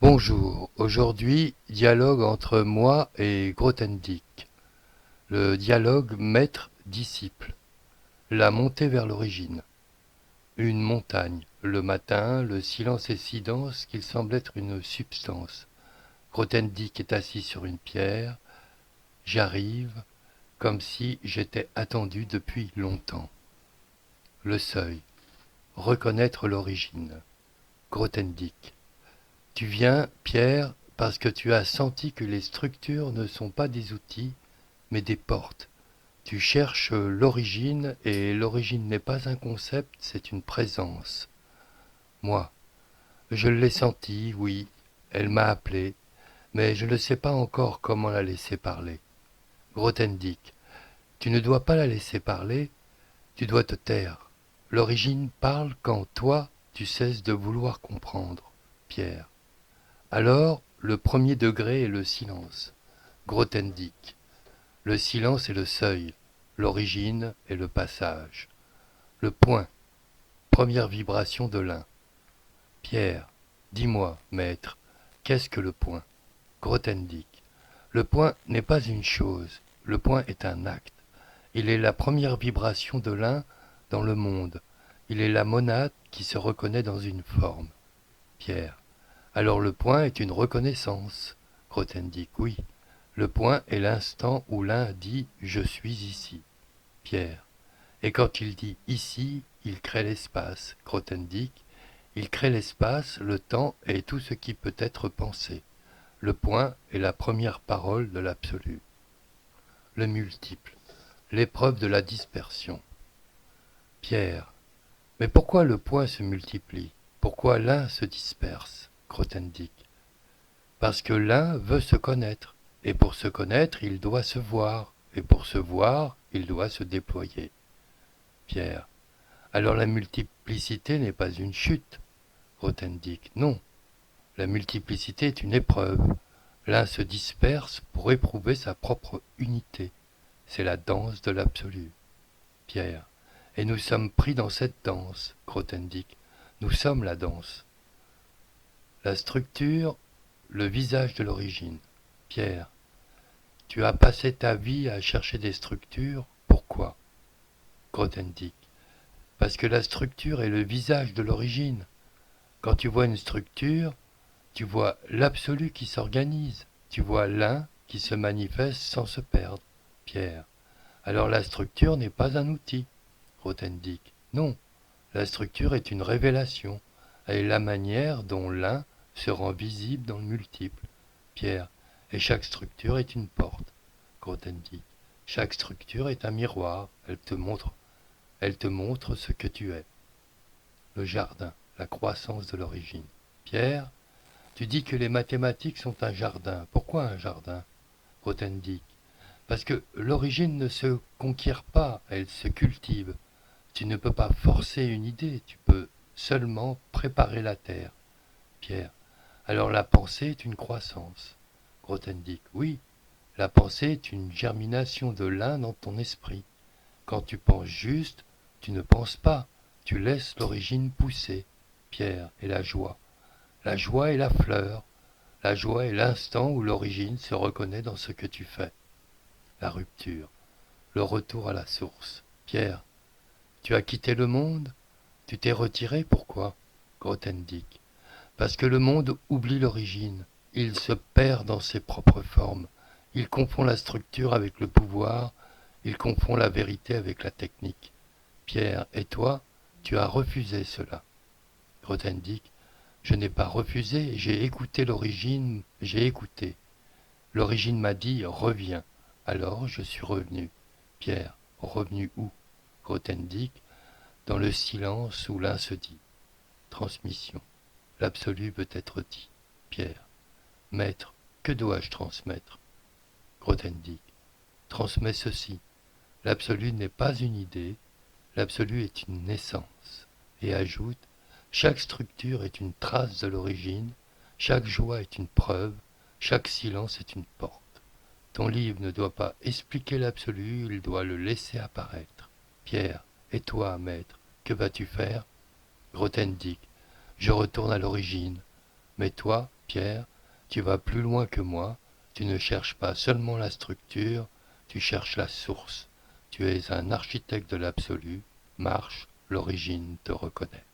Bonjour, aujourd'hui, dialogue entre moi et Grothendieck. Le dialogue maître-disciple. La montée vers l'origine. Une montagne. Le matin, le silence est si dense qu'il semble être une substance. Grothendieck est assis sur une pierre. J'arrive, comme si j'étais attendu depuis longtemps. Le seuil. Reconnaître l'origine. Grothendieck. Tu viens, Pierre, parce que tu as senti que les structures ne sont pas des outils, mais des portes. Tu cherches l'origine, et l'origine n'est pas un concept, c'est une présence. Moi, je l'ai sentie, oui, elle m'a appelé, mais je ne sais pas encore comment la laisser parler. Grothendieck, tu ne dois pas la laisser parler, tu dois te taire. L'origine parle quand toi, tu cesses de vouloir comprendre. Pierre. Alors, le premier degré est le silence. Grothendieck. Le silence est le seuil, l'origine est le passage. Le point, première vibration de l'un. Pierre, dis-moi, maître, qu'est-ce que le point? Grothendieck. Le point n'est pas une chose, le point est un acte. Il est la première vibration de l'un dans le monde. Il est la monade qui se reconnaît dans une forme. Pierre. Alors le point est une reconnaissance. Grothendieck, oui. Le point est l'instant où l'un dit « je suis ici ». Pierre. Et quand il dit « ici », il crée l'espace. Grothendieck. Il crée l'espace, le temps et tout ce qui peut être pensé. Le point est la première parole de l'absolu. Le multiple. L'épreuve de la dispersion. Pierre. Mais pourquoi le point se multiplie? Pourquoi l'un se disperse? Grothendieck. Parce que l'un veut se connaître, et pour se connaître, il doit se voir, et pour se voir, il doit se déployer. Pierre. Alors la multiplicité n'est pas une chute. Grothendieck. Non. La multiplicité est une épreuve. L'un se disperse pour éprouver sa propre unité. C'est la danse de l'absolu. Pierre. Et nous sommes pris dans cette danse. Grothendieck. Nous sommes la danse. La structure, le visage de l'origine. Pierre. Tu as passé ta vie à chercher des structures. Pourquoi? Grothendieck. Parce que la structure est le visage de l'origine. Quand tu vois une structure, tu vois l'absolu qui s'organise. Tu vois l'un qui se manifeste sans se perdre. Pierre. Alors la structure n'est pas un outil. Grothendieck. Non. La structure est une révélation. Elle est la manière dont l'un se rend visible dans le multiple. Pierre. Et chaque structure est une porte. Grothendieck. Chaque structure est un miroir. Elle te montre ce que tu es. Le jardin, la croissance de l'origine. Pierre, tu dis que les mathématiques sont un jardin. Pourquoi un jardin? Grothendieck. Parce que l'origine ne se conquiert pas, elle se cultive. Tu ne peux pas forcer une idée, tu peux seulement préparer la terre. Pierre. Alors la pensée est une croissance. Grothendieck. Oui, la pensée est une germination de l'un dans ton esprit. Quand tu penses juste, tu ne penses pas, tu laisses l'origine pousser. Pierre. Et la joie. La joie est la fleur. La joie est l'instant où l'origine se reconnaît dans ce que tu fais. La rupture. Le retour à la source. Pierre. Tu as quitté le monde? Tu t'es retiré, pourquoi? Grothendieck. Parce que le monde oublie l'origine. Il se perd dans ses propres formes. Il confond la structure avec le pouvoir. Il confond la vérité avec la technique. Pierre, et toi, tu as refusé cela. Grothendieck. Je n'ai pas refusé, j'ai écouté l'origine, j'ai écouté. L'origine m'a dit reviens. Alors je suis revenu. Pierre, revenu où? Grothendieck. Dans le silence où l'un se dit. Transmission. L'absolu peut être dit. Pierre. Maître, que dois-je transmettre? Grothendieck. Transmets ceci. L'absolu n'est pas une idée, l'absolu est une naissance. Et ajoute, chaque structure est une trace de l'origine, chaque joie est une preuve, chaque silence est une porte. Ton livre ne doit pas expliquer l'absolu, il doit le laisser apparaître. Pierre, et toi, maître, que vas-tu faire? Grothendieck. Je retourne à l'origine. Mais toi, Pierre, tu vas plus loin que moi, tu ne cherches pas seulement la structure, tu cherches la source. Tu es un architecte de l'absolu, marche, l'origine te reconnaît.